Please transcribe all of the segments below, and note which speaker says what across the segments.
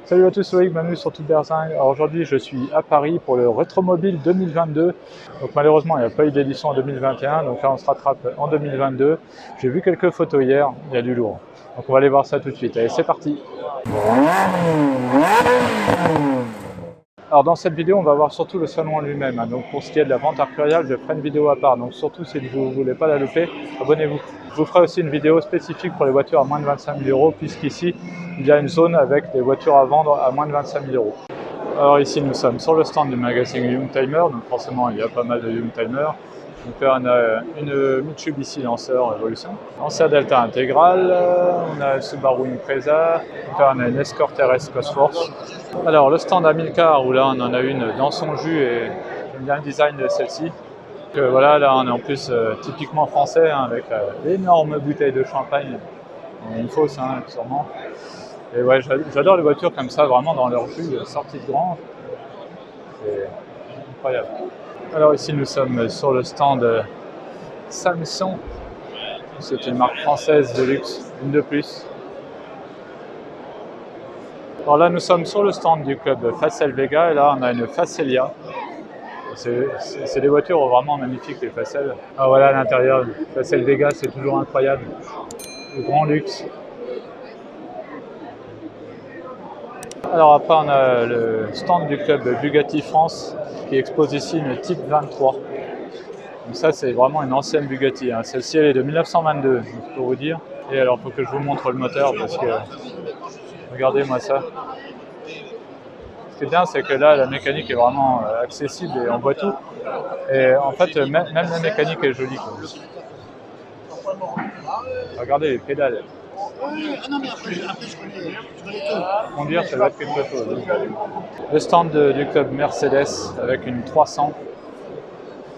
Speaker 1: Salut à tous, Loïc, bienvenue sur Tout Berzingue. Alors aujourd'hui, je suis à Paris pour le Retromobile 2022. Donc malheureusement, il n'y a pas eu d'édition en 2021, donc là on se rattrape en 2022. J'ai vu quelques photos hier, il y a du lourd. Donc on va aller voir ça tout de suite. Allez, c'est parti. Alors dans cette vidéo, on va voir surtout le salon en lui-même. Donc pour ce qui est de la vente arcuriale, je ferai une vidéo à part. Donc surtout si vous ne voulez pas la louper, abonnez-vous. Je vous ferai aussi une vidéo spécifique pour les voitures à moins de 25 000 euros, puisqu'ici, il y a une zone avec des voitures à vendre à moins de 25 000 euros. Alors ici, nous sommes sur le stand du magazine Youngtimer. Donc forcément, il y a pas mal de Youngtimer. Donc là, on a une Mitsubishi Lancer Evolution, Lancer Delta intégrale, on a Subaru Impreza, donc là on a une Escort RS Cosworth. Alors le stand Amilcar, où là on en a une dans son jus et j'aime bien le design de celle-ci. Voilà, là on est en plus typiquement français, hein, avec l'énorme bouteille de champagne, une fausse sûrement. Et ouais, j'adore les voitures comme ça, vraiment dans leur jus, sorties de grange. C'est incroyable. Alors ici nous sommes sur le stand Samsung, c'est une marque française de luxe, une de plus. Alors là nous sommes sur le stand du club Facel Vega et là on a une Facelia. C'est des voitures vraiment magnifiques les Facel. Ah voilà à l'intérieur, Facel Vega c'est toujours incroyable, le grand luxe. Alors après on a le stand du club Bugatti France qui expose ici une Type 23. Donc ça c'est vraiment une ancienne Bugatti, hein. Celle-ci elle est de 1922, pour vous dire. Et alors il faut que je vous montre le moteur parce que regardez-moi ça. Ce qui est bien c'est que là la mécanique est vraiment accessible et on voit tout. Et en fait même la mécanique est jolie quoi. Regardez les pédales. Conduire, ça doit être quelque chose. Le stand du club Mercedes avec une 300,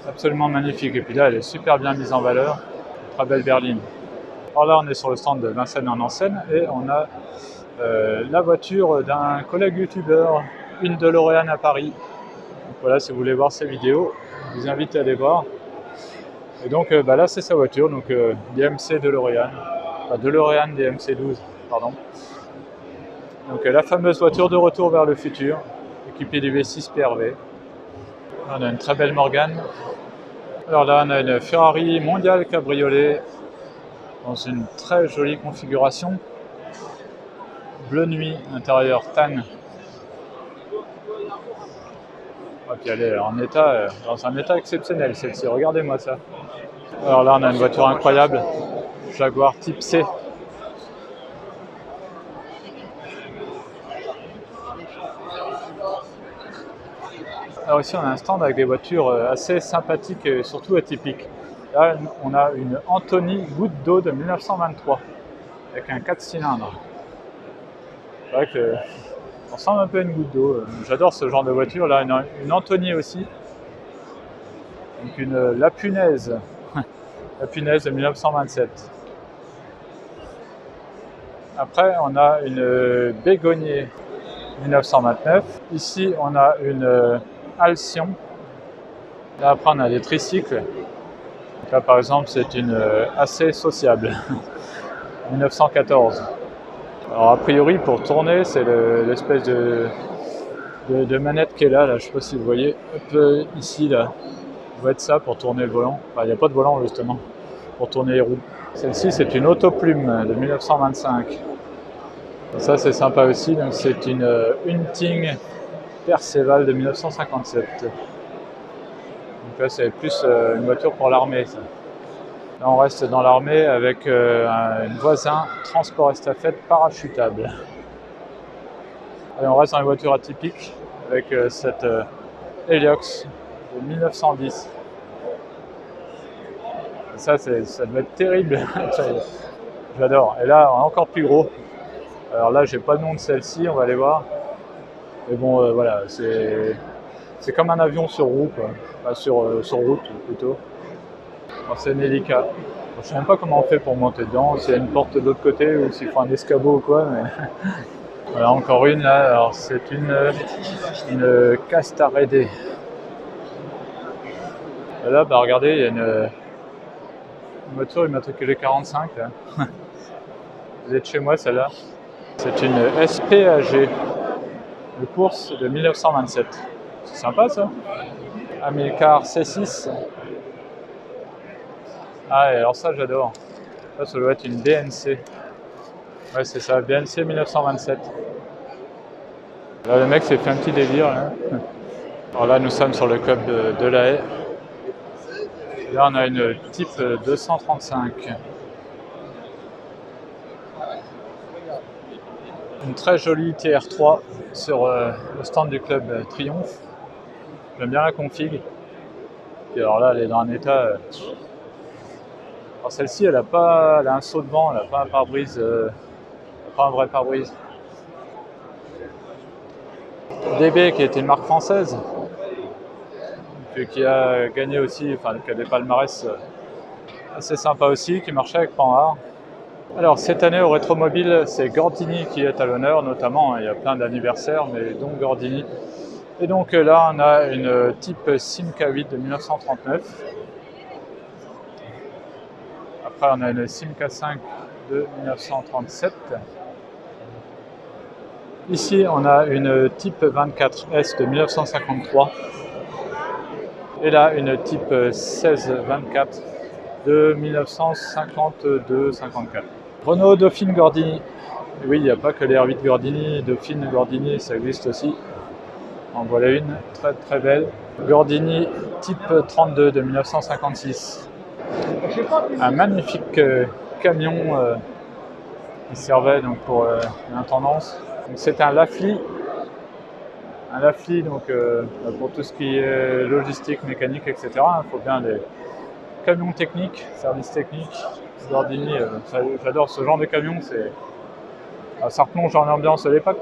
Speaker 1: absolument magnifique. Et puis là, elle est super bien mise en valeur. Très belle berline. Alors là, on est sur le stand de Vincennes en scène et on a la voiture d'un collègue youtubeur, une DeLorean à Paris. Donc voilà, si vous voulez voir ses vidéos, je vous invite à aller voir. Et donc là, c'est sa voiture, donc DMC DeLorean. DeLorean DMC 12, pardon. Donc la fameuse voiture de retour vers le futur, équipée du V6 PRV. On a une très belle Morgane. Alors là, on a une Ferrari Mondial Cabriolet dans une très jolie configuration. Bleu nuit, intérieur tan. Et puis elle est dans un état exceptionnel celle-ci, regardez-moi ça. Alors là, on a une voiture incroyable. Jaguar Type C. Alors ici on a un stand avec des voitures assez sympathiques et surtout atypiques. Là on a une Anthony goutte d'eau de 1923 avec un 4 cylindres. C'est vrai que ça ressemble un peu à une goutte d'eau. J'adore ce genre de voiture. Là une Anthony aussi. Donc une La Punaise. La Punaise de 1927. Après, on a une Bégonnier 1929. Ici, on a une Alcyon. Là, après, on a des tricycles. Donc là, par exemple, c'est une assez sociable. 1914. Alors, a priori, pour tourner, c'est l'espèce de manette qui est là. Je ne sais pas si vous voyez. Hop, ici, là. Ça va être ça pour tourner le volant. Enfin, il n'y a pas de volant, justement, pour tourner les roues. Celle-ci, c'est une Autoplume de 1925. Ça, c'est sympa aussi. Donc, c'est une Hunting Perceval de 1957. Donc là, c'est plus une voiture pour l'armée, ça. Là, on reste dans l'armée avec une Voisin transport estafette parachutable. Allez, on reste dans les voitures atypiques avec cette Heliox de 1910. Ça doit être terrible. J'adore. Et là, encore plus gros. Alors là, j'ai pas le nom de celle-ci, on va aller voir. Mais bon, voilà, c'est comme un avion sur roue, quoi. Enfin, sur route plutôt. C'est délicat. Je sais même pas comment on fait pour monter dedans, s'il y a une porte de l'autre côté ou s'il faut un escabeau ou quoi. Mais voilà, encore une là. Alors c'est une Castarede. Et là, regardez, il y a une voiture immatriculée 45. Là. Vous êtes chez moi, celle-là. C'est une SPAG de course de 1927. C'est sympa ça. Amilcar C6. Ah, et alors ça j'adore. Ça doit être une BNC. Ouais, c'est ça, BNC 1927. Là, le mec s'est fait un petit délire. Là. Alors là, nous sommes sur le club de La Haye. Là, on a une Type 235. Une très jolie TR3 sur le stand du club Triomphe. J'aime bien la config. Et alors là, elle est dans un état... Alors celle-ci, elle a un saut de vent, elle n'a pas un pare-brise, pas un vrai pare-brise. DB qui était une marque française, qui a gagné aussi, enfin qui a des palmarès assez sympas aussi, qui marchait avec Panhard. Alors cette année au Rétromobile, c'est Gordini qui est à l'honneur notamment, il y a plein d'anniversaires, mais donc Gordini. Et donc là on a une Type Simca 8 de 1939. Après on a une Simca 5 de 1937. Ici, on a une Type 24S de 1953. Et là, une Type 1624 de 1952-54. Renault Dauphine Gordini. Et oui, il n'y a pas que les R8 Gordini, Dauphine Gordini, ça existe aussi. En voilà une, très très belle. Gordini Type 32 de 1956. Un magnifique camion qui servait donc pour l'intendance. C'est un Lafli donc pour tout ce qui est logistique, mécanique, etc. Il faut bien des camions techniques, services techniques. Gordini, j'adore ce genre de camion, ça replonge dans l'ambiance de l'époque.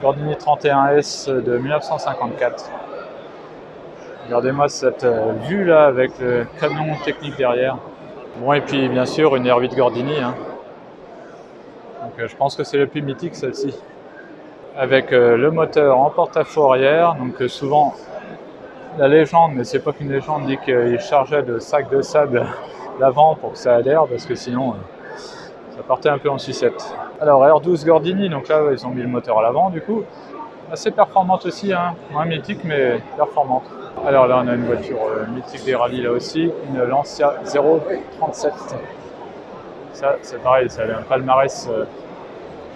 Speaker 1: Gordini 31S de 1954. Regardez-moi cette vue là avec le camion technique derrière. Bon, et puis bien sûr une R8 Gordini. Hein. Donc je pense que c'est le plus mythique celle-ci. Avec le moteur en porte-à-faux arrière, donc souvent la légende, mais c'est pas qu'une légende, dit qu'il chargeait de sacs de sable l'avant pour que ça adhère, parce que sinon ça partait un peu en sucette. Alors R12 Gordini, donc là ils ont mis le moteur à l'avant du coup, assez performante aussi, hein. Moins mythique mais performante. Alors là on a une voiture mythique des rallyes là aussi, une Lancia 037. Ça c'est pareil, ça a un palmarès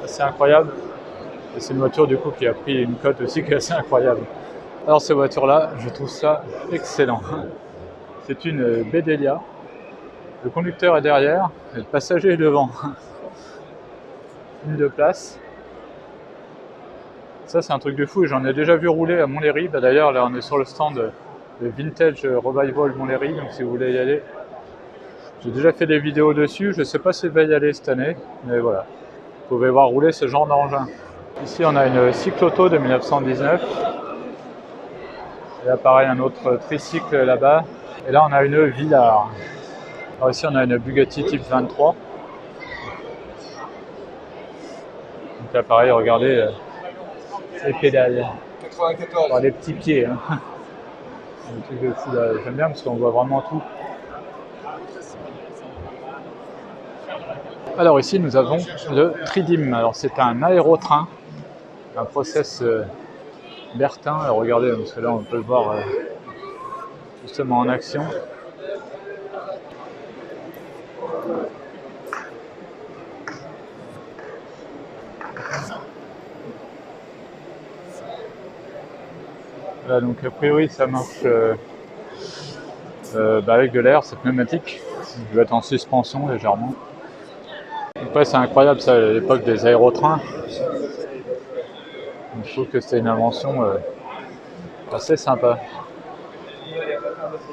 Speaker 1: assez incroyable. Et c'est une voiture du coup qui a pris une cote aussi qui est assez incroyable. Alors ces voitures-là, je trouve ça excellent. C'est une Bedelia. Le conducteur est derrière et le passager est devant. Une de place. Ça c'est un truc de fou, j'en ai déjà vu rouler à Montlhéry. Bah, d'ailleurs là on est sur le stand de Vintage Revival Montlhéry, donc si vous voulez y aller. J'ai déjà fait des vidéos dessus, je ne sais pas si je vais y aller cette année, mais voilà. Vous pouvez voir rouler ce genre d'engin. Ici, on a une cycloauto de 1919. Et là, pareil, un autre tricycle là-bas. Et là, on a une Villard. Alors ici, on a une Bugatti Type 23. Donc là, pareil, regardez les pédales. 94. Les petits pieds. Hein. Un truc de fou, là. J'aime bien parce qu'on voit vraiment tout. Alors ici, nous avons le Tridim. Alors c'est un aérotrain. Un process Bertin, alors regardez, parce que là on peut le voir justement en action. Voilà, donc a priori ça marche avec de l'air, c'est pneumatique, il doit être en suspension légèrement. Donc ouais, c'est incroyable ça, à l'époque des aérotrains. Donc, je trouve que c'était une invention assez sympa.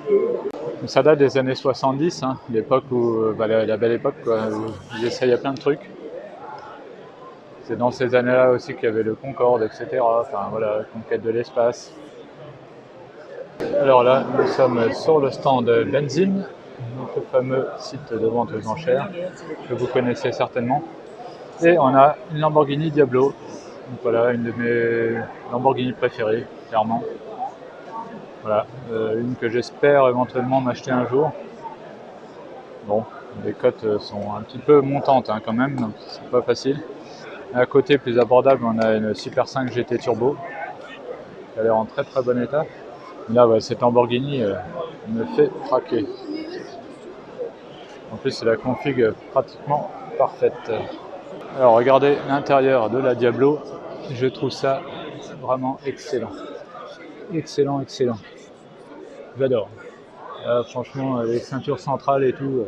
Speaker 1: Donc, ça date des années 70, hein, l'époque où, la belle époque, quoi, où ils essayaient plein de trucs. C'est dans ces années-là aussi qu'il y avait le Concorde, etc. Enfin voilà, conquête de l'espace. Alors là, nous sommes sur le stand Benzine, notre fameux site de vente aux enchères que vous connaissez certainement. Et on a une Lamborghini Diablo. Donc voilà, une de mes Lamborghini préférées, clairement. Voilà, une que j'espère éventuellement m'acheter un jour. Bon, les cotes sont un petit peu montantes hein, quand même, donc c'est pas facile. À côté, plus abordable, on a une Super 5 GT Turbo. Elle a l'air en très très bon état. Là, ouais, cette Lamborghini me fait craquer. En plus, c'est la config pratiquement parfaite. Alors, regardez l'intérieur de la Diablo. Je trouve ça vraiment excellent. Excellent, excellent. J'adore. Franchement, les ceintures centrales et tout.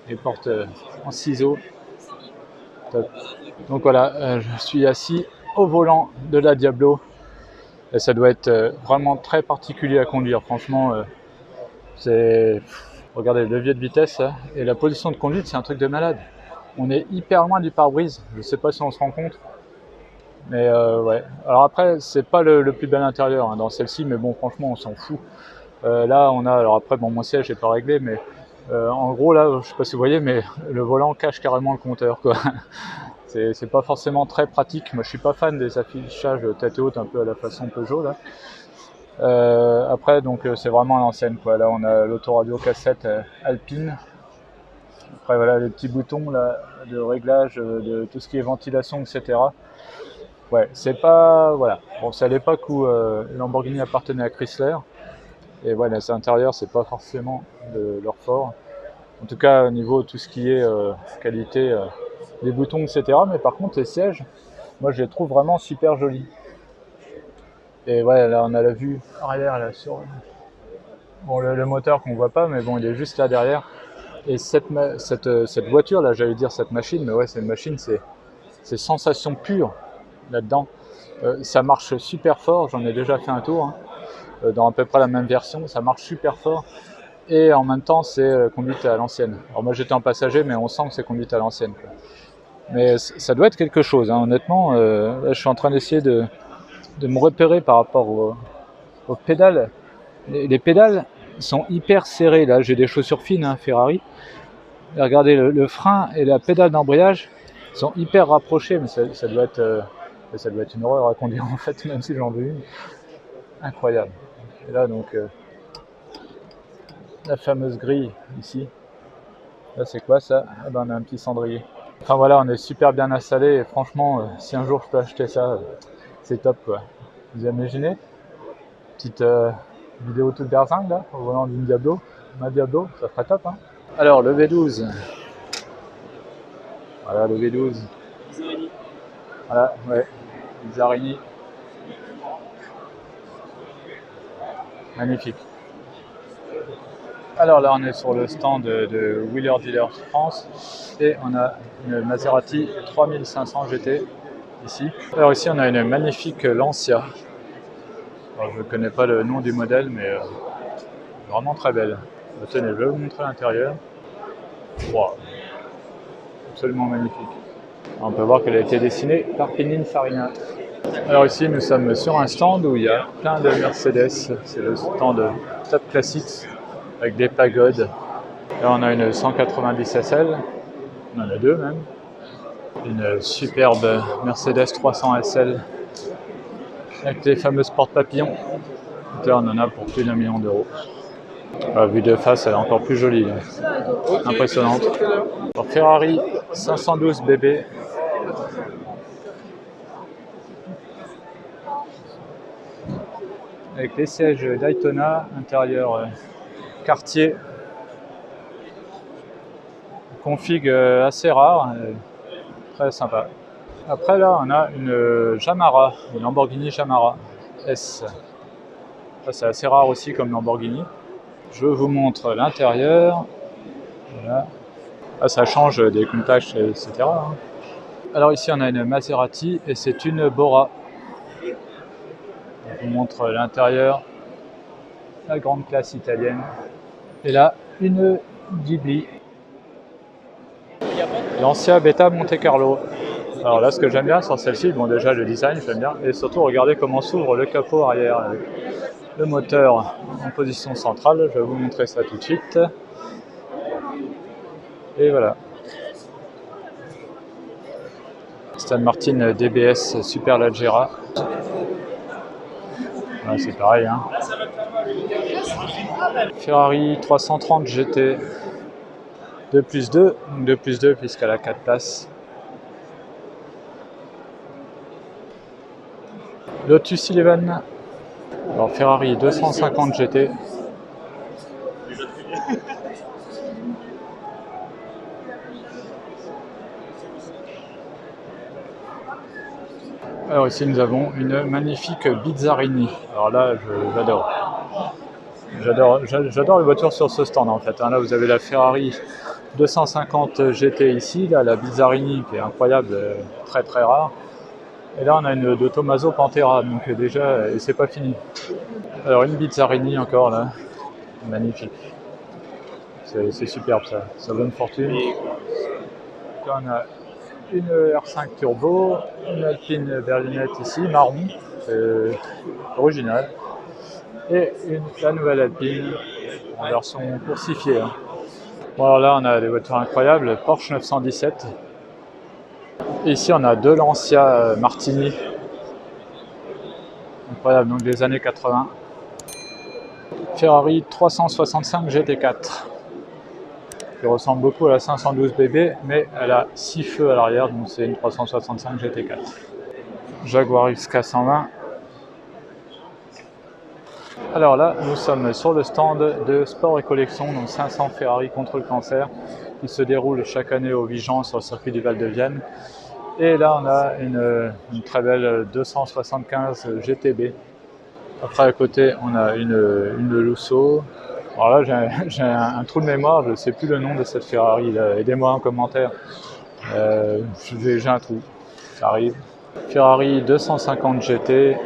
Speaker 1: Les portes en ciseaux. Top. Donc voilà, je suis assis au volant de la Diablo. Et ça doit être vraiment très particulier à conduire. Franchement, c'est... Regardez le levier de vitesse et la position de conduite, c'est un truc de malade. On est hyper loin du pare-brise. Je ne sais pas si on se rend compte. Mais ouais. Alors après, c'est pas le plus bel intérieur dans celle-ci, mais bon, franchement, on s'en fout. Là, on a... Alors après, bon, mon siège n'est pas réglé, mais en gros, là, je sais pas si vous voyez, mais le volant cache carrément le compteur, quoi. C'est pas forcément très pratique. Moi, je suis pas fan des affichages tête haute un peu à la façon Peugeot là. Après, donc c'est vraiment à l'ancienne, quoi. Là, on a l'autoradio cassette Alpine. Après, voilà les petits boutons là de réglage de tout ce qui est ventilation, etc. Ouais, c'est pas voilà. Bon, c'est à l'époque où Lamborghini appartenait à Chrysler. Et voilà, les intérieurs, c'est pas forcément de leur fort. En tout cas, au niveau de tout ce qui est qualité. Les boutons, etc. Mais par contre, les sièges, moi, je les trouve vraiment super jolis. Et ouais, là, on a la vue arrière, là, sur... Bon, le moteur qu'on voit pas, mais bon, il est juste là derrière. Et cette voiture, là, j'allais dire cette machine, mais ouais, c'est une machine, c'est sensation pure, là-dedans. Ça marche super fort, j'en ai déjà fait un tour, hein, dans à peu près la même version, ça marche super fort. Et en même temps, c'est conduite à l'ancienne. Alors moi, j'étais en passager, mais on sent que c'est conduite à l'ancienne, quoi. Mais ça doit être quelque chose, hein. Honnêtement, là, je suis en train d'essayer de me repérer par rapport aux pédales. Les pédales sont hyper serrées, là j'ai des chaussures fines, hein, Ferrari. Et regardez, le frein et la pédale d'embrayage sont hyper rapprochés, mais ça doit être une horreur à conduire en fait, même si j'en veux une. Incroyable. Et là donc, la fameuse grille ici. Là c'est quoi ça? Ah ben, on a un petit cendrier. Enfin voilà, on est super bien installé et franchement, si un jour je peux acheter ça, c'est top, quoi. Vous imaginez? Petite vidéo toute berzingue là, au volant d'une Diablo, ma Diablo, ça ferait top, hein. Alors le V12. Voilà le V12. Voilà, ouais, Zarini. Magnifique. Alors là, on est sur le stand de Wheeler Dealers France et on a une Maserati 3500 GT ici. Alors ici, on a une magnifique Lancia. Alors, je ne connais pas le nom du modèle, mais vraiment très belle. Tenez, je vais vous montrer l'intérieur. Wow. Absolument magnifique. On peut voir qu'elle a été dessinée par Pininfarina. Alors ici, nous sommes sur un stand où il y a plein de Mercedes. C'est le stand Top Classics avec des pagodes. Là, on a une 190 SL. On en a deux même. Une superbe Mercedes 300 SL avec les fameuses portes papillons. Là, on en a pour plus d'1 million d'euros. La vue de face, elle est encore plus jolie. Impressionnante. Alors, Ferrari 512 BB. Avec les sièges Daytona, intérieur Cartier. Config assez rare, très sympa. Après là, on a une Jamara, une Lamborghini Jamara S. Ça, c'est assez rare aussi comme Lamborghini. Je vous montre l'intérieur. Voilà. Là, ça change des contacts, etc. Alors ici, on a une Maserati et c'est une Bora. Je vous montre l'intérieur, la grande classe italienne. Et là, une Ghibli. L'ancien Beta Monte Carlo. Alors là, ce que j'aime bien sur celle-ci, bon déjà le design, j'aime bien, et surtout regardez comment s'ouvre le capot arrière avec le moteur en position centrale. Je vais vous montrer ça tout de suite. Et voilà. Aston Martin DBS Superleggera. Voilà, c'est pareil, hein. Ferrari 330 GT 2+2, donc 2+2 puisqu'elle a 4 places. Lotus Sullivan. Alors Ferrari 250 GT. Alors ici nous avons une magnifique Bizzarini. Alors là j'adore les voitures sur ce stand en fait. Là vous avez la Ferrari 250 GT ici, là la Bizzarini qui est incroyable, très très rare. Et là on a une de Tommaso Pantera, donc déjà, et c'est pas fini. Alors une Bizzarini encore là, magnifique. C'est superbe ça vaut une fortune. Là on a une R5 Turbo, une Alpine berlinette ici, marron, original, et la nouvelle Alpine en version coursifiée. Bon alors là on a des voitures incroyables, Porsche 917. Et ici on a deux Lancia Martini, incroyable, donc des années 80. Ferrari 365 GT4. Qui ressemble beaucoup à la 512 BB, mais elle a 6 feux à l'arrière, donc c'est une 365 GT4. Jaguar XK120. Alors là, nous sommes sur le stand de Sport et Collection, donc 500 Ferrari contre le cancer, qui se déroule chaque année au Vigan sur le circuit du Val de Vienne. Et là, on a une très belle 275 GTB. Après, à côté, on a une Lusso. Alors là, j'ai un trou de mémoire, je ne sais plus le nom de cette Ferrari, aidez-moi en commentaire. J'ai un trou, ça arrive. Ferrari 250 GT,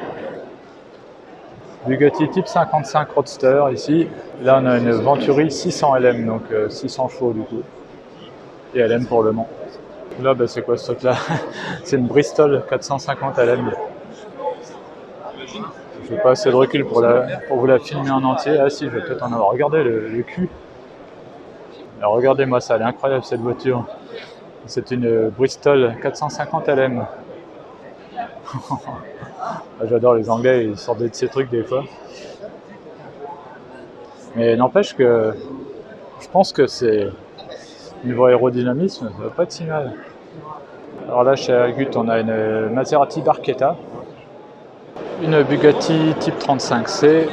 Speaker 1: Bugatti Type 55 Roadster ici. Là, on a une Venturi 600 LM, donc 600 chevaux du coup. Et LM pour Le Mans. Là, c'est quoi ce truc-là? C'est une Bristol 450 LM. Je n'ai pas assez de recul pour vous la filmer en entier. Ah si, je vais peut-être en avoir. Regardez le cul. Alors regardez-moi ça, elle est incroyable cette voiture. C'est une Bristol 450 LM. J'adore les Anglais, ils sortent de ces trucs des fois. Mais n'empêche que je pense que c'est niveau aérodynamisme, ça va pas être si mal. Alors là chez Agut, on a une Maserati Barchetta, une Bugatti Type 35C,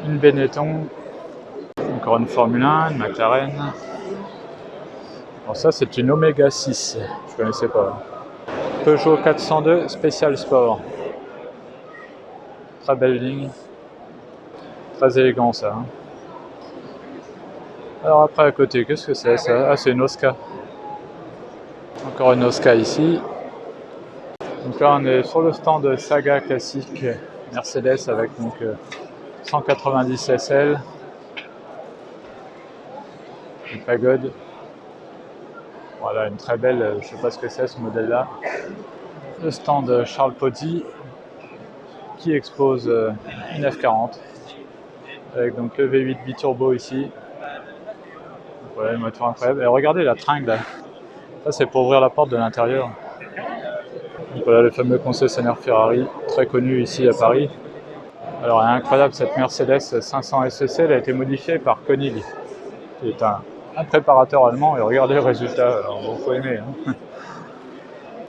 Speaker 1: une Benetton, encore une Formule 1, une McLaren. Alors ça c'est une Omega 6, je connaissais pas. Peugeot 402 Special Sport. Très belle ligne. Très élégant ça. Alors après à côté, qu'est-ce que c'est ça? Ah, c'est une Oscar. Encore une Oscar ici. Donc là on est sur le stand de Saga classique Mercedes avec donc 190 SL. Une pagode. Voilà, une très belle, je ne sais pas ce que c'est ce modèle-là. Le stand Charles Pozzi qui expose une F40 avec donc le V8 biturbo ici. Donc, voilà, une voiture incroyable. Et regardez la tringle là. Ça c'est pour ouvrir la porte de l'intérieur. Donc, voilà le fameux concessionnaire Ferrari, très connu ici à Paris. Alors elle est incroyable cette Mercedes 500 SEC, elle a été modifiée par Koenig, qui est un préparateur allemand, et regardez le résultat, il faut aimer. Hein.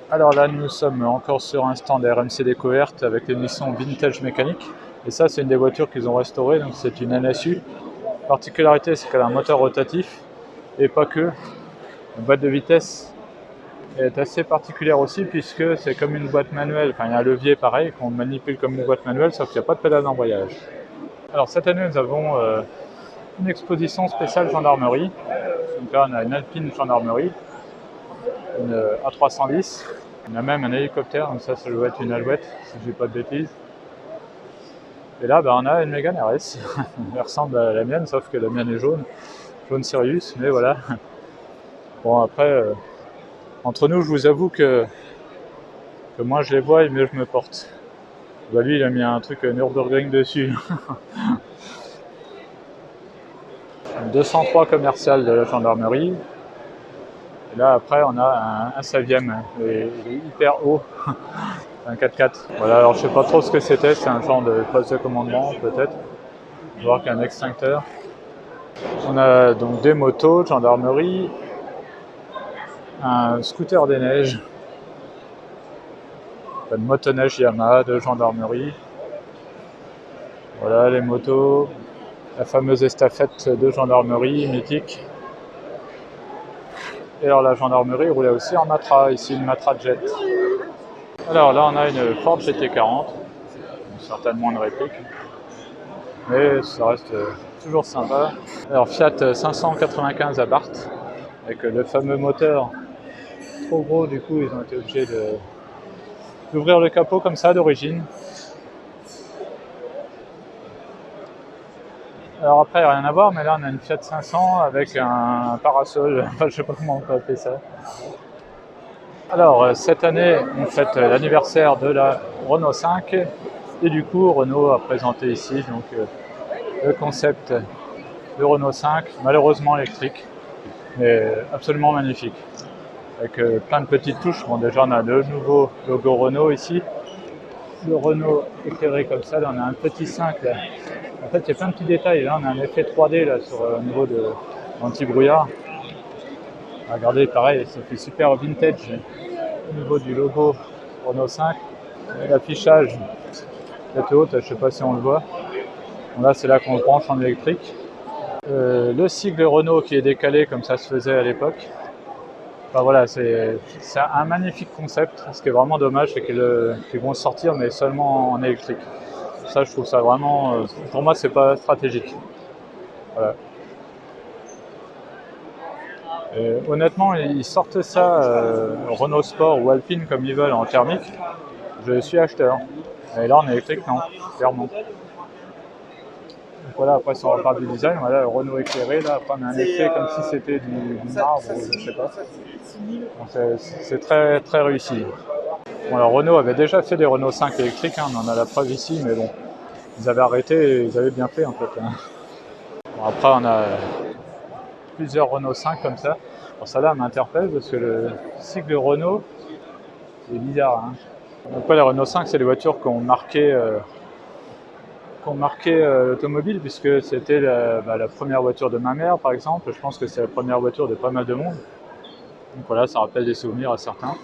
Speaker 1: Alors là, nous sommes encore sur un stand RMC Découverte avec l'émission Vintage Mécanique. Et ça, c'est une des voitures qu'ils ont restaurées, donc c'est une NSU. La particularité, c'est qu'elle a un moteur rotatif, et pas que. La boîte de vitesse est assez particulière aussi, puisque c'est comme une boîte manuelle. Enfin, il y a un levier pareil, qu'on manipule comme une boîte manuelle, sauf qu'il n'y a pas de pédale d'embrayage. Alors cette année, nous avons une exposition spéciale gendarmerie. Donc là, on a une Alpine gendarmerie, une A310. On a même un hélicoptère, donc ça doit être une Alouette, si je dis pas de bêtises. Et là, on a une Mégane RS. Elle ressemble à la mienne, sauf que la mienne est jaune Sirius, mais voilà. Bon, après, entre nous, je vous avoue que moi je les vois et mieux je me porte. Lui, il a mis un truc Nürburgring dessus. 203 commercial de la gendarmerie. Et là, après, on a un 16e, il est hyper haut, un 4x4. Voilà, alors je sais pas trop ce que c'était, c'est un genre de poste de commandement, peut-être. On va voir qu'il y a un extincteur. On a donc des motos de gendarmerie, un scooter des neiges. Pas de motoneige Yamaha, de gendarmerie. Voilà les motos. La fameuse estafette de gendarmerie mythique. Et alors la gendarmerie roulait aussi en Matra, ici une Matra Jet. Alors là on a une Ford GT40, certainement une réplique, mais ça reste toujours sympa. Alors Fiat 595 Abarth, avec le fameux moteur trop gros, du coup ils ont été obligés d'ouvrir le capot comme ça d'origine. Alors après, il n'y a rien à voir, mais là on a une Fiat 500 avec un parasol, enfin, je sais pas comment on peut appeler ça. Alors cette année, on fête l'anniversaire de la Renault 5 et du coup Renault a présenté ici donc, le concept de Renault 5, malheureusement électrique, mais absolument magnifique. Avec plein de petites touches. Bon, déjà on a le nouveau logo Renault ici, le Renault éclairé comme ça, là on a un petit 5 là. En fait, il y a plein de petits détails. Là, on a un effet 3D là, sur au niveau de l'anti-brouillard. Regardez, pareil, ça fait super vintage au niveau du logo Renault 5. L'affichage, tête haute, je ne sais pas si on le voit. Bon, là, c'est là qu'on le branche en électrique. Le sigle Renault qui est décalé comme ça se faisait à l'époque. Enfin, voilà, c'est un magnifique concept. Ce qui est vraiment dommage, c'est qu'ils vont sortir, mais seulement en électrique. Ça, je trouve ça vraiment, pour moi, c'est pas stratégique. Voilà. Honnêtement, ils sortent ça, Renault Sport ou Alpine comme ils veulent en thermique. Je suis acheteur. Et là, en électrique, non, clairement. Donc voilà, après, si on reparle du design, voilà, le Renault éclairé, là, après, on a un effet comme si c'était du marbre, ou je sais pas. C'est très, très réussi. Bon, alors, Renault avait déjà fait des Renault 5 électriques, hein, on en a la preuve ici, mais bon. Ils avaient arrêté et ils avaient bien fait en fait. Bon, après on a plusieurs Renault 5 comme ça. Bon, ça là m'interpelle parce que le sigle Renault est bizarre. Hein. Donc les Renault 5 c'est des voitures qui ont marqué l'automobile puisque c'était la première voiture de ma mère par exemple. Je pense que c'est la première voiture de pas mal de monde. Donc voilà, ça rappelle des souvenirs à certains.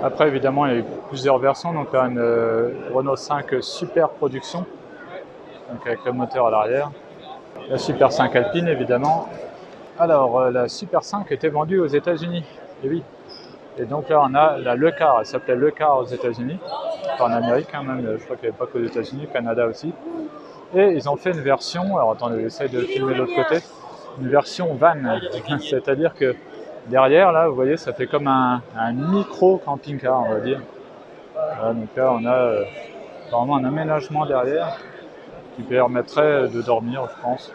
Speaker 1: Après évidemment il y a eu plusieurs versions. Donc là une Renault 5 Super Production. Donc avec le moteur à l'arrière. La Super 5 Alpine évidemment. Alors la Super 5 était vendue aux États-Unis. Et oui. Et donc là on a la Le Car, elle s'appelait Le Car aux États-Unis, enfin en Amérique hein, même, je crois qu'il n'y avait pas qu'aux États-Unis, Canada aussi. Et ils ont fait une version, alors attendez, j'essaie de filmer de l'autre côté, une version van, c'est-à-dire que derrière là vous voyez ça fait comme un micro camping-car on va dire. Voilà, donc là on a vraiment un aménagement derrière qui permettrait de dormir je pense.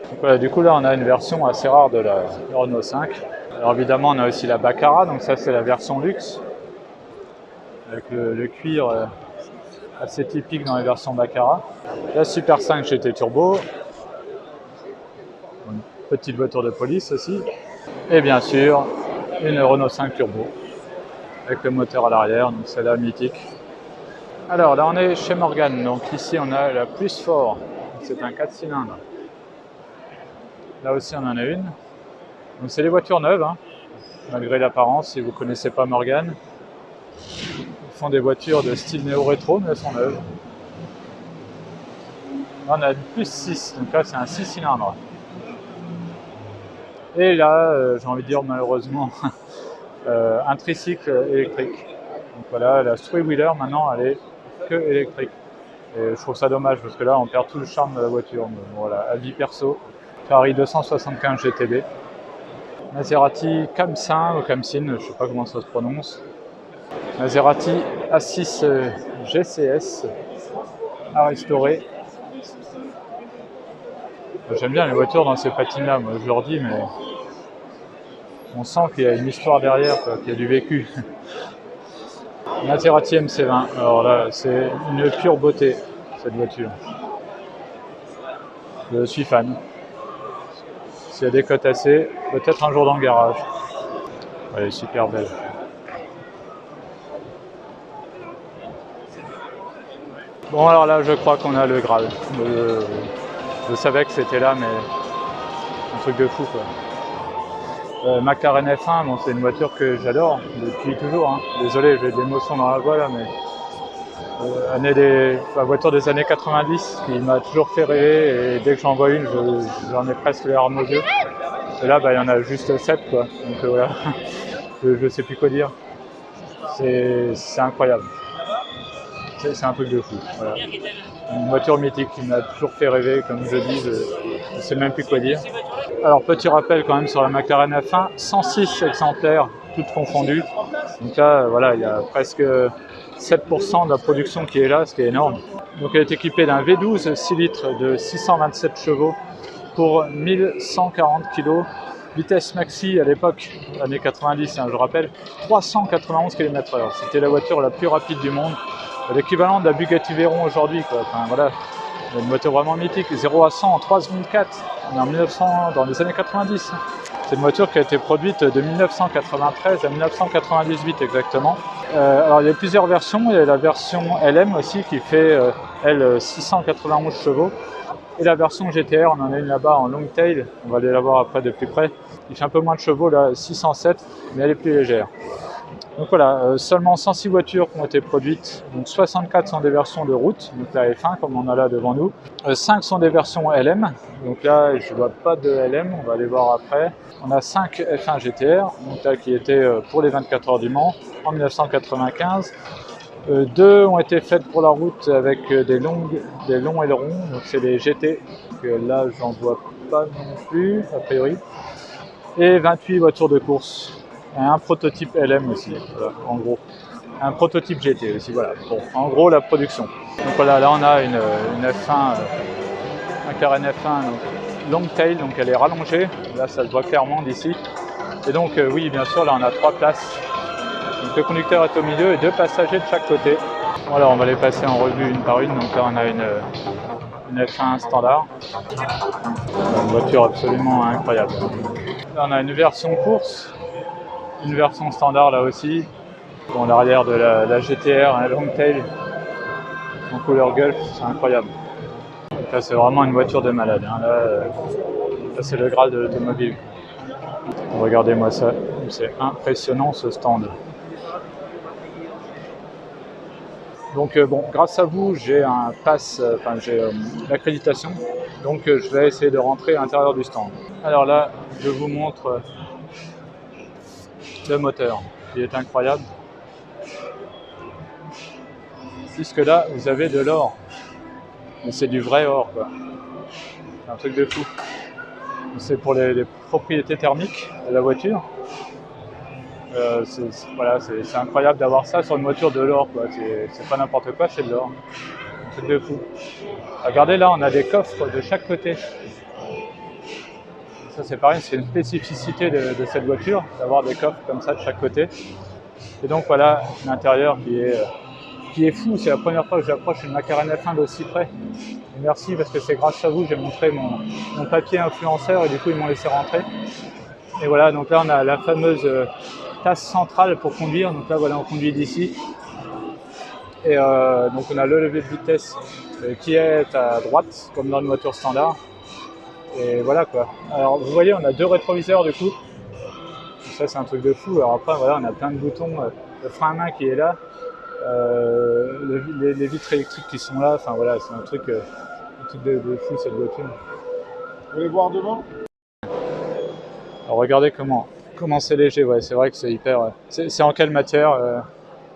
Speaker 1: Donc voilà, du coup là on a une version assez rare de la Renault 5. Alors évidemment on a aussi la Baccara, donc ça c'est la version luxe. Avec le cuir assez typique dans les versions Baccara. La Super 5 GT Turbo. Une petite voiture de police aussi. Et bien sûr une Renault 5 Turbo. Avec le moteur à l'arrière, donc c'est la mythique. Alors là on est chez Morgan, donc ici on a la Plus Fort. C'est un 4 cylindres. Là aussi on en a une. Donc c'est des voitures neuves, hein, malgré l'apparence, si vous ne connaissez pas Morgan. Ils font des voitures de style néo-rétro, mais elles sont neuves. Là on a une Plus 6, donc là c'est un 6 cylindres. Et là, j'ai envie de dire malheureusement, un tricycle électrique. Donc voilà, la Three Wheeler maintenant elle est que électrique. Et je trouve ça dommage parce que là on perd tout le charme de la voiture. Mais voilà, avis perso. Ferrari 275 GTB. Maserati Kamsin ou Kamsin, je ne sais pas comment ça se prononce. Maserati A6 GCS à restaurer. J'aime bien les voitures dans ces patines-là, moi je leur dis, mais on sent qu'il y a une histoire derrière, qu'il y a du vécu. Maserati MC20, alors là c'est une pure beauté cette voiture. Je suis fan. S'il y a des cotes assez, peut-être un jour dans le garage. Elle est super belle. Bon alors là je crois qu'on a le Graal. Je savais que c'était là mais un truc de fou quoi. McLaren F1, bon, c'est une voiture que j'adore depuis toujours. Hein. Désolé, j'ai de l'émotion dans la voix là, mais la voiture des années 90 qui m'a toujours fait rêver et dès que j'en vois une, j'en ai presque les larmes aux yeux. Et là, il y en a juste 7 quoi. Donc voilà, je sais plus quoi dire. C'est incroyable. C'est un truc de fou. Voilà. Une voiture mythique qui m'a toujours fait rêver, comme je dis, je ne sais même plus quoi dire. Alors petit rappel quand même sur la McLaren F1, 106 exemplaires, toutes confondues. Donc là, voilà, il y a presque 7% de la production qui est là, ce qui est énorme. Donc elle est équipée d'un V12 6 litres de 627 chevaux pour 1140 kg. Vitesse maxi à l'époque, années 90, hein, je rappelle, 391 km/h. C'était la voiture la plus rapide du monde. L'équivalent de la Bugatti Veyron aujourd'hui, quoi. Enfin, voilà, une voiture vraiment mythique. 0 à 100 en 3,04. On est en 1900, dans les années 90. C'est une voiture qui a été produite de 1993 à 1998 exactement. Alors il y a plusieurs versions. Il y a la version LM aussi qui fait elle 691 chevaux. Et la version GTR, on en a une là-bas en long tail. On va aller la voir après de plus près. Il fait un peu moins de chevaux là, 607, mais elle est plus légère. Donc voilà, seulement 106 voitures qui ont été produites, donc 64 sont des versions de route, donc la F1 comme on a là devant nous. 5 sont des versions LM, donc là je ne vois pas de LM, on va aller voir après. On a 5 F1 GTR, donc là qui étaient pour les 24 heures du Mans en 1995. 2 ont été faites pour la route avec des longs ailerons, donc c'est les GT, donc là j'en vois pas non plus a priori. Et 28 voitures de course. Et un prototype LM aussi, voilà, en gros. Un prototype GT aussi, voilà. Bon, en gros, la production. Donc voilà, là on a une F1, McLaren F1, donc long tail, donc elle est rallongée. Là, ça se voit clairement d'ici. Et donc, oui, bien sûr, là on a 3 places. Donc le conducteur est au milieu et 2 passagers de chaque côté. Voilà, on va les passer en revue une par une. Donc là, on a une F1 standard. Une voiture absolument incroyable. Là, on a une version course. Une version standard là aussi. Bon, l'arrière de la GTR, un long tail en couleur Gulf, c'est incroyable. Là, c'est vraiment une voiture de malade. Hein. Là, c'est le Graal de l'automobile. Regardez-moi ça, c'est impressionnant ce stand. Donc bon, grâce à vous, j'ai un pass, j'ai l'accréditation. Donc je vais essayer de rentrer à l'intérieur du stand. Alors là, je vous montre le moteur, qui est incroyable. Puisque là, vous avez de l'or. Mais c'est du vrai or, quoi. C'est un truc de fou. C'est pour les propriétés thermiques de la voiture. C'est incroyable d'avoir ça sur une voiture de l'or, quoi. C'est pas n'importe quoi, c'est de l'or. Un truc de fou. Regardez là, on a des coffres de chaque côté. Ça c'est pareil, c'est une spécificité de cette voiture, d'avoir des coffres comme ça de chaque côté. Et donc voilà, l'intérieur qui est fou. C'est la première fois que j'approche une McLaren F1 d'aussi près. Et merci parce que c'est grâce à vous que j'ai montré mon papier influenceur et du coup ils m'ont laissé rentrer. Et voilà, donc là on a la fameuse tasse centrale pour conduire. Donc là voilà, on conduit d'ici. Et donc on a le levier de vitesse qui est à droite, comme dans une voiture standard. Et voilà quoi. Alors vous voyez, on a 2 rétroviseurs du coup. Donc ça c'est un truc de fou. Alors après voilà, on a plein de boutons. Le frein à main qui est là. Les vitres électriques qui sont là. Enfin voilà, c'est un truc de fou cette voiture.
Speaker 2: Vous voulez voir devant?
Speaker 1: Alors regardez comment c'est léger. Ouais, c'est vrai que c'est hyper. C'est en quelle matière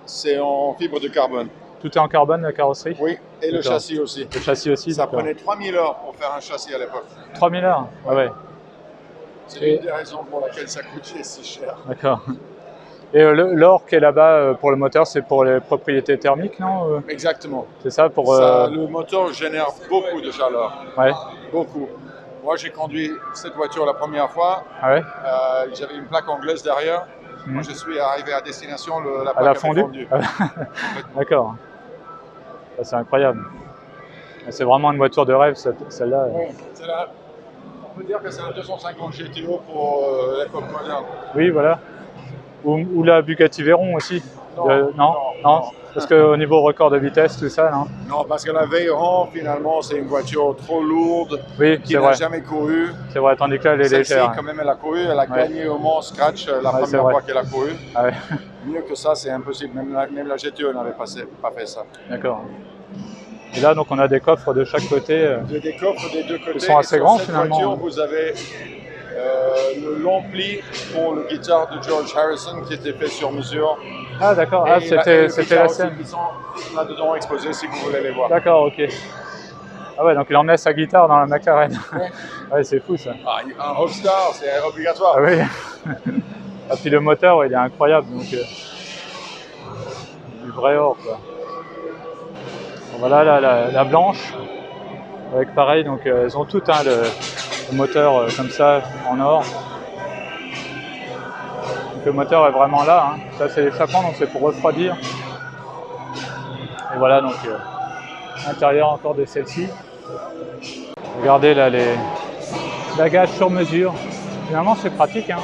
Speaker 2: C'est en fibre de carbone.
Speaker 1: Tout est en carbone, la carrosserie?
Speaker 2: Oui, et le châssis aussi.
Speaker 1: Le châssis aussi?
Speaker 2: Ça prenait 3000 heures pour faire un châssis à l'époque.
Speaker 1: 3000 heures? Ah ouais.
Speaker 2: C'est l'une des raisons pour laquelle ça coûtait si cher.
Speaker 1: D'accord. Et l'or qui est là-bas pour le moteur, c'est pour les propriétés thermiques, non?
Speaker 2: Exactement.
Speaker 1: C'est ça pour...
Speaker 2: Le moteur génère beaucoup de chaleur.
Speaker 1: Ouais.
Speaker 2: Beaucoup. Moi, j'ai conduit cette voiture la première fois.
Speaker 1: Ah ouais?
Speaker 2: J'avais une plaque anglaise derrière. Quand je suis arrivé à destination, la plaque
Speaker 1: a
Speaker 2: avait
Speaker 1: fondu.
Speaker 2: fondu.
Speaker 1: D'accord. C'est incroyable. C'est vraiment une voiture de rêve, celle-là.
Speaker 2: Oui, on peut dire que c'est un 250 GTO pour l'époque moderne.
Speaker 1: Oui, voilà. Ou la Bugatti Veyron aussi. Non. Parce qu'au niveau record de vitesse, tout ça, non?
Speaker 2: Non, parce que la Veyron, finalement, c'est une voiture trop lourde
Speaker 1: Oui,
Speaker 2: qui
Speaker 1: c'est
Speaker 2: n'a
Speaker 1: vrai.
Speaker 2: jamais couru.
Speaker 1: C'est vrai, tandis que là, elle est
Speaker 2: Celle-ci,
Speaker 1: légère.
Speaker 2: quand même, elle a couru. Elle a gagné au Mans Scratch la
Speaker 1: Ouais, c'est
Speaker 2: première
Speaker 1: vrai.
Speaker 2: fois qu'elle a couru.
Speaker 1: Ah ouais.
Speaker 2: Mieux que ça, c'est impossible. Même la GTE n'avait pas fait ça.
Speaker 1: D'accord. Et là, donc, on a des coffres de chaque côté.
Speaker 2: J'ai des coffres des deux côtés.
Speaker 1: Ils sont assez
Speaker 2: et sur
Speaker 1: grands,
Speaker 2: cette
Speaker 1: finalement.
Speaker 2: voiture, vous avez le long pli pour le guitare de George Harrison qui était fait sur mesure.
Speaker 1: Ah, d'accord.
Speaker 2: Et
Speaker 1: Ah,
Speaker 2: il y a
Speaker 1: c'était
Speaker 2: les
Speaker 1: la
Speaker 2: guitares aussi
Speaker 1: scène.
Speaker 2: qui sont là-dedans exposés si vous voulez les voir.
Speaker 1: D'accord, ok. Ah ouais, donc il emmenait sa guitare dans la McLaren.
Speaker 2: Ouais.
Speaker 1: Ouais, c'est fou ça.
Speaker 2: Ah, un rockstar, c'est obligatoire.
Speaker 1: Ah oui. Ah, puis le moteur, il est incroyable, donc du vrai or, quoi. Bon, voilà la blanche, avec pareil, donc elles ont toutes hein, le moteur comme ça en or. Donc le moteur est vraiment là. Hein. Ça c'est l'échappement, donc c'est pour refroidir. Et voilà donc l'intérieur encore de celle-ci. Regardez là les bagages sur mesure. Finalement c'est pratique. Hein.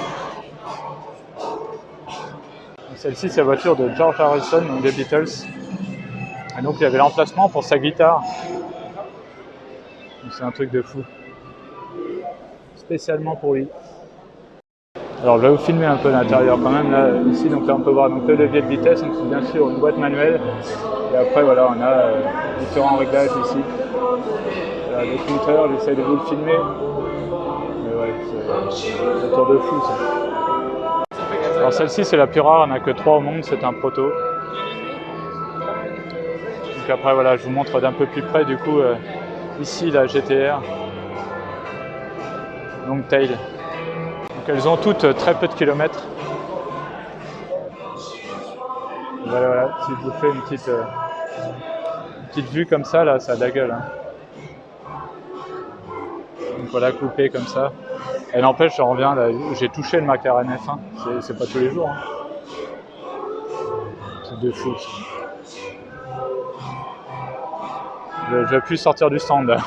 Speaker 1: Celle-ci c'est la voiture de George Harrison, donc des Beatles. Et donc il y avait l'emplacement pour sa guitare. C'est un truc de fou. Spécialement pour lui. Alors je vais vous filmer un peu l'intérieur quand même là, ici, donc là on peut voir donc, le levier de vitesse, donc c'est bien sûr une boîte manuelle. Et après voilà on a différents réglages ici. Voilà, le compteur, j'essaie de vous le filmer. Mais ouais, c'est un tour de fou ça. Alors celle-ci c'est la plus rare, il n'y en a que 3 au monde, c'est un proto. Donc après voilà, je vous montre d'un peu plus près du coup ici la GTR. Donc Tail. Donc elles ont toutes très peu de kilomètres. Voilà, si je vous fais une petite vue comme ça, là, ça a de la gueule. Hein. Donc voilà, coupé comme ça. Et n'empêche, je reviens, là, j'ai touché le McLaren F1, c'est pas tous les jours. Hein. C'est de fou. Je vais plus sortir du stand là.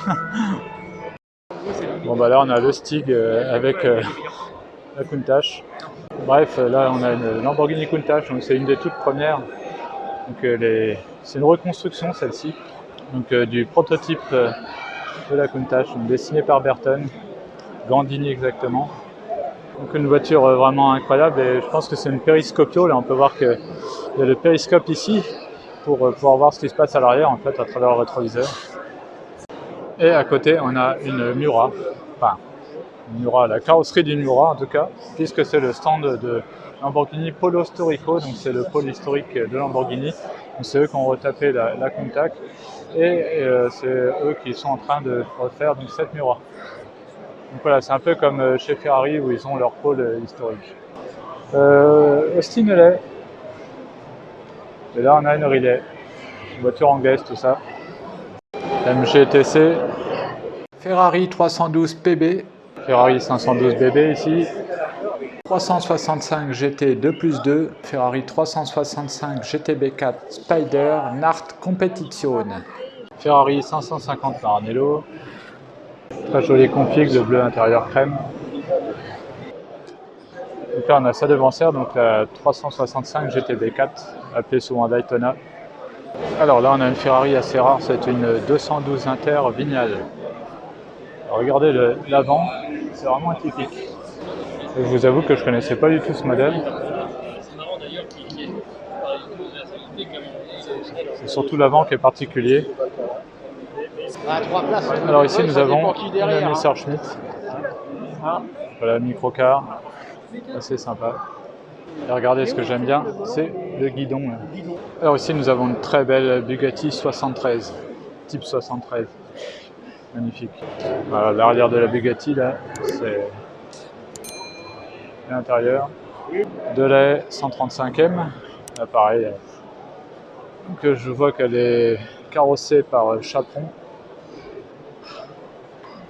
Speaker 1: Bon bah là on a le Stig avec la Countach. Bref, là on a une Lamborghini Countach, donc c'est une des toutes premières. Donc c'est une reconstruction celle-ci, donc du prototype de la Countach, dessinée par Burton, Gandini exactement. Donc une voiture vraiment incroyable et je pense que c'est une périscopio. Là on peut voir qu'il y a le périscope ici pour pouvoir voir ce qui se passe à l'arrière en fait à travers le rétroviseur. Et à côté on a une Miura, enfin une Miura, la carrosserie d'une Miura en tout cas, puisque c'est le stand de Lamborghini Polo Storico, donc c'est le pôle historique de Lamborghini. C'est eux qui ont retapé la Countach et c'est eux qui sont en train de refaire donc, cette Miura. Donc voilà, c'est un peu comme chez Ferrari où ils ont leur pôle historique. Austin Relay. Et là on a une Relay, une voiture anglaise tout ça. MGTC. Ferrari 312 PB. Ferrari 512 BB ici. 365 GT 2+2, Ferrari 365 GTB4 Spider Nart Competizione. Ferrari 550 Maranello. Très joli config de bleu intérieur crème. Donc là on a sa devancière, donc la 365 GTB4, appelée souvent Daytona. Alors là on a une Ferrari assez rare, c'est une 212 Inter Vignale. Alors, regardez l'avant, c'est vraiment atypique. Je vous avoue que je ne connaissais pas du tout ce modèle. C'est surtout l'avant qui est particulier. Alors ici nous avons une Messerschmitt. Voilà, microcar, assez sympa. Et regardez, ce que j'aime bien, c'est le guidon. Alors ici nous avons une très belle Bugatti 73, type 73. Magnifique. Voilà, l'arrière de la Bugatti là, c'est l'intérieur. Delay 135M, là pareil. Donc je vois qu'elle est carrossée par Chaperon.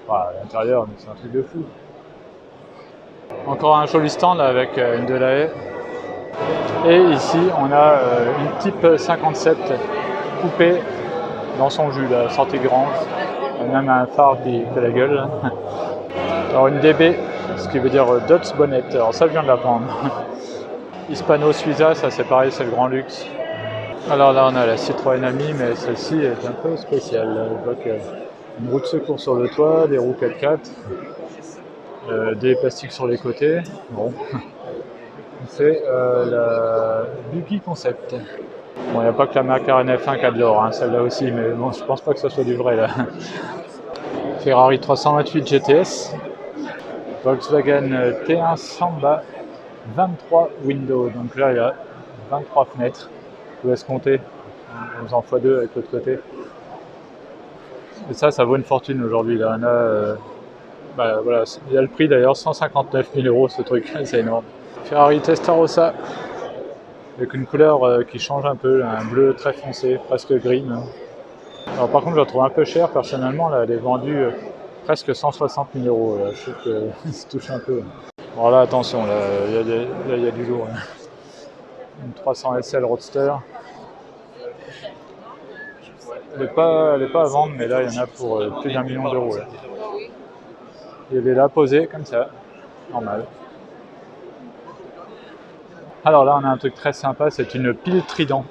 Speaker 1: Voilà, l'intérieur, c'est un truc de fou. Encore un joli stand là, avec une Delay. Et ici on a une Type 57 coupée dans son jus, là, sortie grange. Même un phare qui fait la gueule. Alors une DB, ce qui veut dire Dots Bonnet. Alors ça je viens de l'apprendre. Hispano Suiza, ça c'est pareil, c'est le grand luxe. Alors là on a la Citroën Ami, mais celle-ci est un peu spéciale. Je vois qu'il y a une roue de secours sur le toit, des roues 4x4, des plastiques sur les côtés. Bon, c'est la Buggy Concept. Bon, il n'y a pas que la McLaren F1 qui a de l'or, hein, celle-là aussi, mais bon, je pense pas que ce soit du vrai là. Ferrari 328 GTS, Volkswagen T1 Samba, 23 windows, donc là il y a 23 fenêtres. Je vous laisse compter, on en x2 avec l'autre côté. Et ça vaut une fortune aujourd'hui. Là, voilà, il y a le prix d'ailleurs, 159 000 € ce truc, c'est énorme. Ferrari Testarossa, avec une couleur qui change un peu, un bleu très foncé, presque gris même. Alors par contre je la trouve un peu chère personnellement, là, elle est vendue presque 160 000 €, là. Je trouve que ça touche un peu. Bon là attention, là il y a du lourd. Là. Une 300 SL Roadster. Elle n'est pas à vendre, mais là il y en a pour plus d'1 million d'euros. Et elle est là posée comme ça, normal. Alors là on a un truc très sympa, c'est une pile Trident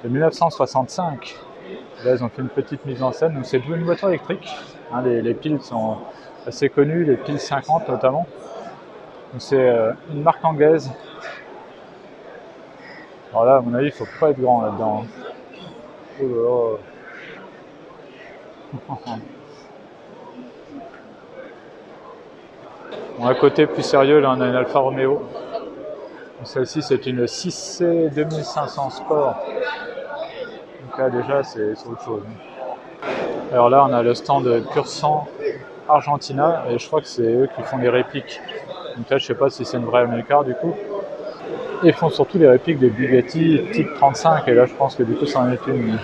Speaker 1: de 1965. Là ils ont fait une petite mise en scène, donc c'est une voiture électrique. Hein, les piles sont assez connues, les piles 50 notamment. C'est une marque anglaise. Alors là à mon avis il faut pas être grand là-dedans. Oh là là. Bon, à côté plus sérieux, là on a une Alfa Romeo. Celle-ci c'est une 6C 2500 Sport. Donc là déjà c'est autre chose. Alors là on a le stand Pursan Argentina et je crois que c'est eux qui font les répliques. Donc là je sais pas si c'est une vraie Americar du coup. Et ils font surtout les répliques des Bugatti Type 35 et là je pense que du coup ça en est une.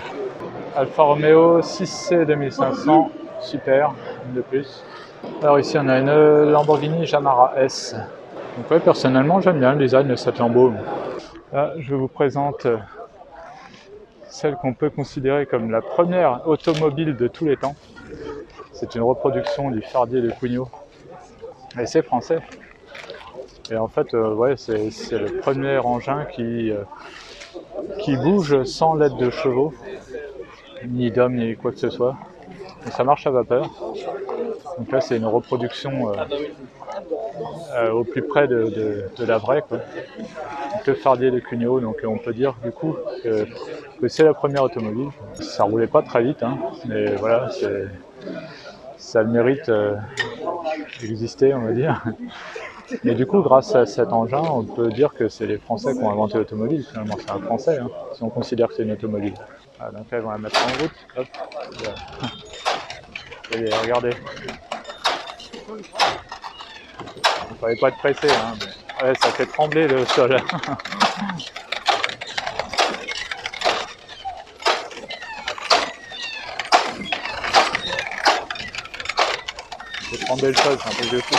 Speaker 1: Alfa Romeo 6C 2500, super, une de plus. Alors ici on a une Lamborghini Jamara S. Donc ouais, personnellement j'aime bien le design de cette Lambo. Là je vous présente celle qu'on peut considérer comme la première automobile de tous les temps. C'est une reproduction du Fardier de Cugnot. Et c'est français. Et en fait, ouais, c'est le premier engin qui bouge sans l'aide de chevaux, ni d'hommes, ni quoi que ce soit. Donc ça marche à vapeur. Donc là, c'est une reproduction au plus près de la vraie, quoi. Donc le Fardier de Cugnot, donc on peut dire du coup que c'est la première automobile. Ça roulait pas très vite, hein, mais voilà, ça a le mérite d'exister, on va dire. Mais du coup, grâce à cet engin, on peut dire que c'est les Français qui ont inventé l'automobile. Finalement, c'est un Français, hein, si on considère que c'est une automobile. Ah, donc là, ils vont la mettre en route. Hop. Allez, regardez. Il ne fallait pas être pressé, hein, mais... ouais, ça fait trembler le sol. Ça fait trembler le sol, c'est un truc de fou.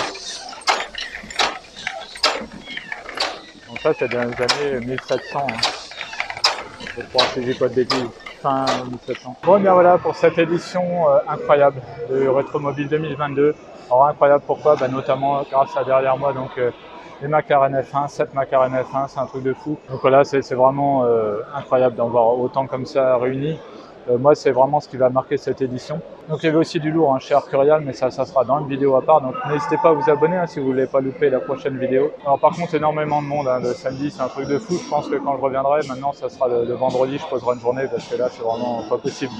Speaker 1: Donc ça, c'est dans les années 1700. Hein. Je crois que je dis pas de bêtises. Fin 1700. Bon, bien voilà pour cette édition incroyable de Retromobile 2022. Alors incroyable pourquoi notamment grâce à derrière moi donc les McLaren F1, 7 McLaren F1, c'est un truc de fou. Donc voilà, c'est vraiment incroyable d'en voir autant comme ça réunis. Moi, c'est vraiment ce qui va marquer cette édition. Donc il y avait aussi du lourd chez Arcurial, mais ça sera dans une vidéo à part. Donc n'hésitez pas à vous abonner si vous ne voulez pas louper la prochaine vidéo. Alors par contre, énormément de monde. Le samedi, c'est un truc de fou. Je pense que quand je reviendrai, maintenant, ça sera le vendredi. Je poserai une journée parce que là, c'est vraiment pas possible.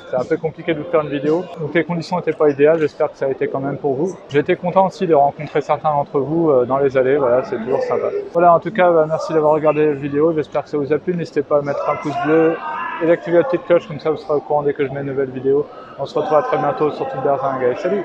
Speaker 1: C'est un peu compliqué de vous faire une vidéo. Donc les conditions n'étaient pas idéales. J'espère que ça a été quand même pour vous. J'ai été content aussi de rencontrer certains d'entre vous dans les allées. Voilà, c'est toujours sympa. Voilà, en tout cas, merci d'avoir regardé la vidéo. J'espère que ça vous a plu. N'hésitez pas à mettre un pouce bleu et d'activer la petite cloche, comme ça vous serez au courant dès que je mets une nouvelle vidéo. On se retrouve à très bientôt sur Twitter. Salut!